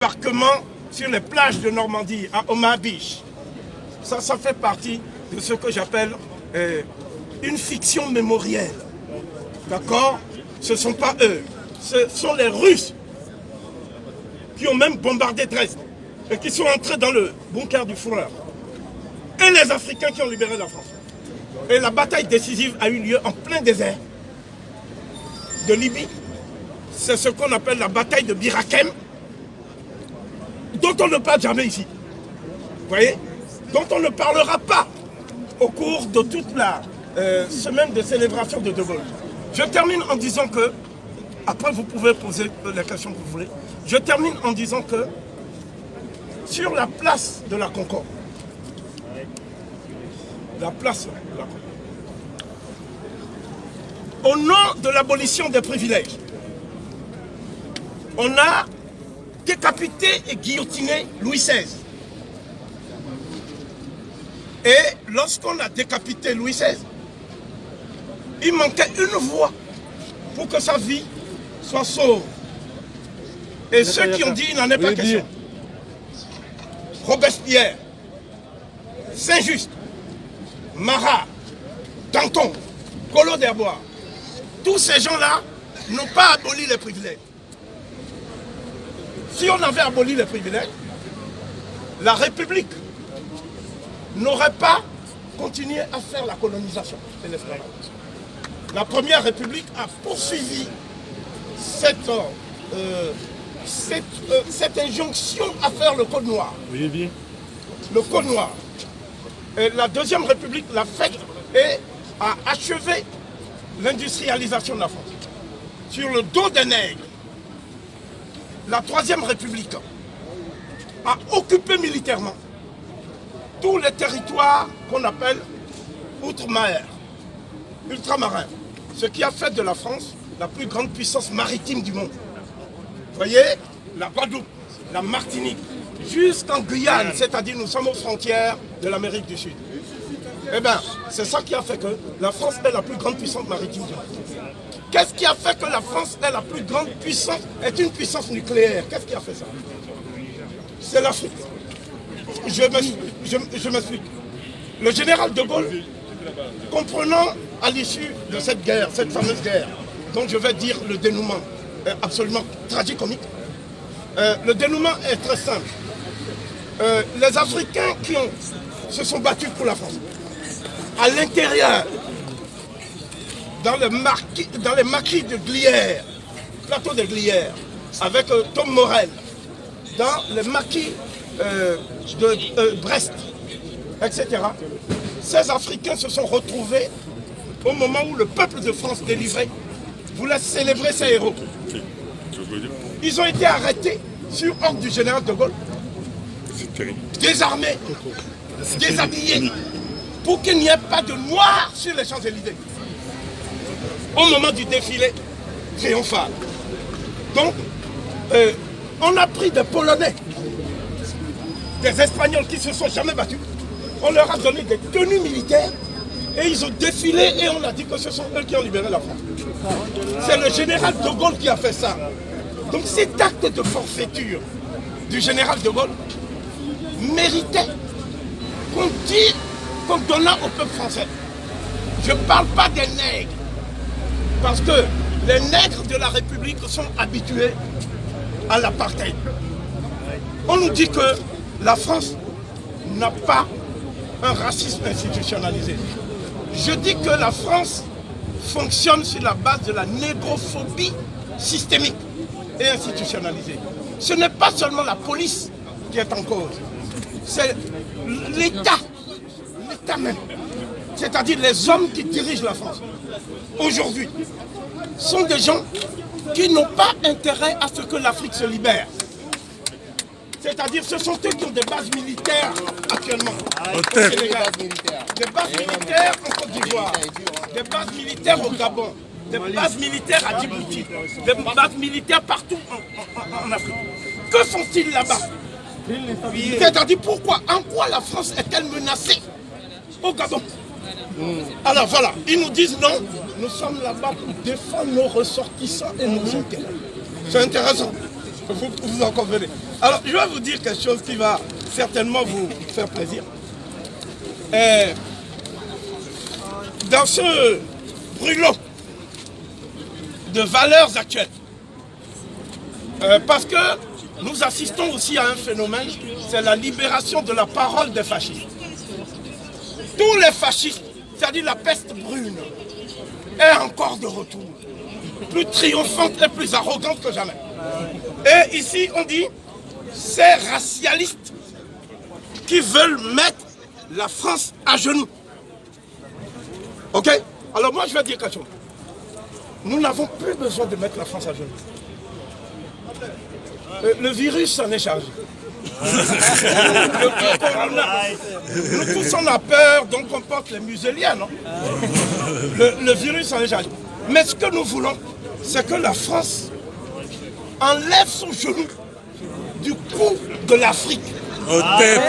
Embarquement sur les plages de Normandie, à Omaha Beach. Ça fait partie de ce que j'appelle une fiction mémorielle. D'accord? Ce ne sont pas eux, ce sont les Russes qui ont même bombardé Dresde et qui sont entrés dans le bunker du Führer. Et les Africains qui ont libéré la France. Et la bataille décisive a eu lieu en plein désert de Libye. C'est ce qu'on appelle la bataille de Bir Hakeim, dont on ne parle jamais ici. Vous voyez? Dont on ne parlera pas au cours de toute la semaine de célébration de De Gaulle. Je termine en disant que, après vous pouvez poser les questions que vous voulez, je termine en disant que sur la place de la Concorde, au nom de l'abolition des privilèges, on a décapité et guillotiné Louis XVI. Et lorsqu'on a décapité Louis XVI, il manquait une voie pour que sa vie soit sauve. Et ceux qui ont dit il n'en est pas question, Robespierre, Saint-Just, Marat, Danton, Collot d'Herbois, tous ces gens-là n'ont pas aboli les privilèges. Si on avait aboli les privilèges, la République n'aurait pas continué à faire la colonisation et l'esclavage. La Première République a poursuivi cette injonction à faire le Code noir. Oui, bien. Le Code noir. Et la Deuxième République l'a fait et a achevé l'industrialisation de la France. Sur le dos des nègres, la Troisième République a occupé militairement tous les territoires qu'on appelle outre-mer, ultramarins, ce qui a fait de la France la plus grande puissance maritime du monde. Vous voyez, la Guadeloupe, la Martinique, jusqu'en Guyane, c'est-à-dire nous sommes aux frontières de l'Amérique du Sud. Eh bien, c'est ça qui a fait que la France est la plus grande puissance maritime du monde. Qu'est-ce qui a fait que la France est la plus grande puissance, est une puissance nucléaire? Qu'est-ce qui a fait ça? C'est l'Afrique. Je m'explique. Le général de Gaulle, comprenant à l'issue de cette guerre, cette fameuse guerre, dont je vais dire le dénouement absolument tragicomique, le dénouement est très simple. Les Africains qui se sont battus pour la France, à l'intérieur, dans les maquis de Glières, plateau de Glières, avec Tom Morel, dans les maquis de Brest, etc. Ces Africains se sont retrouvés au moment où le peuple de France délivré voulait célébrer ses héros. Ils ont été arrêtés sur ordre du général de Gaulle, désarmés, déshabillés, pour qu'il n'y ait pas de noirs sur les Champs-Élysées au moment du défilé triomphal. Donc, on a pris des Polonais, des Espagnols qui ne se sont jamais battus, on leur a donné des tenues militaires et ils ont défilé et on a dit que ce sont eux qui ont libéré la France. C'est le général de Gaulle qui a fait ça. Donc cet acte de forfaiture du général de Gaulle méritait qu'on donnât au peuple français. Je ne parle pas des nègres, parce que les nègres de la République sont habitués à l'apartheid. On nous dit que la France n'a pas un racisme institutionnalisé. Je dis que la France fonctionne sur la base de la négrophobie systémique et institutionnalisée. Ce n'est pas seulement la police qui est en cause, c'est l'État même. C'est-à-dire les hommes qui dirigent la France aujourd'hui sont des gens qui n'ont pas intérêt à ce que l'Afrique se libère. C'est-à-dire ce sont eux qui ont des bases militaires actuellement au Sénégal, des bases militaires en Côte d'Ivoire, des bases militaires au Gabon, des bases militaires à Djibouti, des bases militaires partout en Afrique. Que font-ils là-bas? C'est-à-dire pourquoi, en quoi la France est-elle menacée au Gabon? Alors voilà, ils nous disent non, nous sommes là-bas pour défendre nos ressortissants et nos intérêts. C'est intéressant. Vous en convenez. Alors, je vais vous dire quelque chose qui va certainement vous faire plaisir. Dans ce brûlot de valeurs actuelles, parce que nous assistons aussi à un phénomène, c'est la libération de la parole des fascistes. Tous les fascistes, c'est-à-dire la peste brune, est encore de retour, plus triomphante et plus arrogante que jamais. Et ici, on dit, ces racialistes qui veulent mettre la France à genoux. Ok? Alors moi, je vais dire quelque chose. Nous n'avons plus besoin de mettre la France à genoux. Le virus s'en est chargé. Le corona. Nous tous on a peur, donc on porte les museliens, non? Le virus s'en est chargé. Mais ce que nous voulons, c'est que la France enlève son genou du cou de l'Afrique. Au TEP.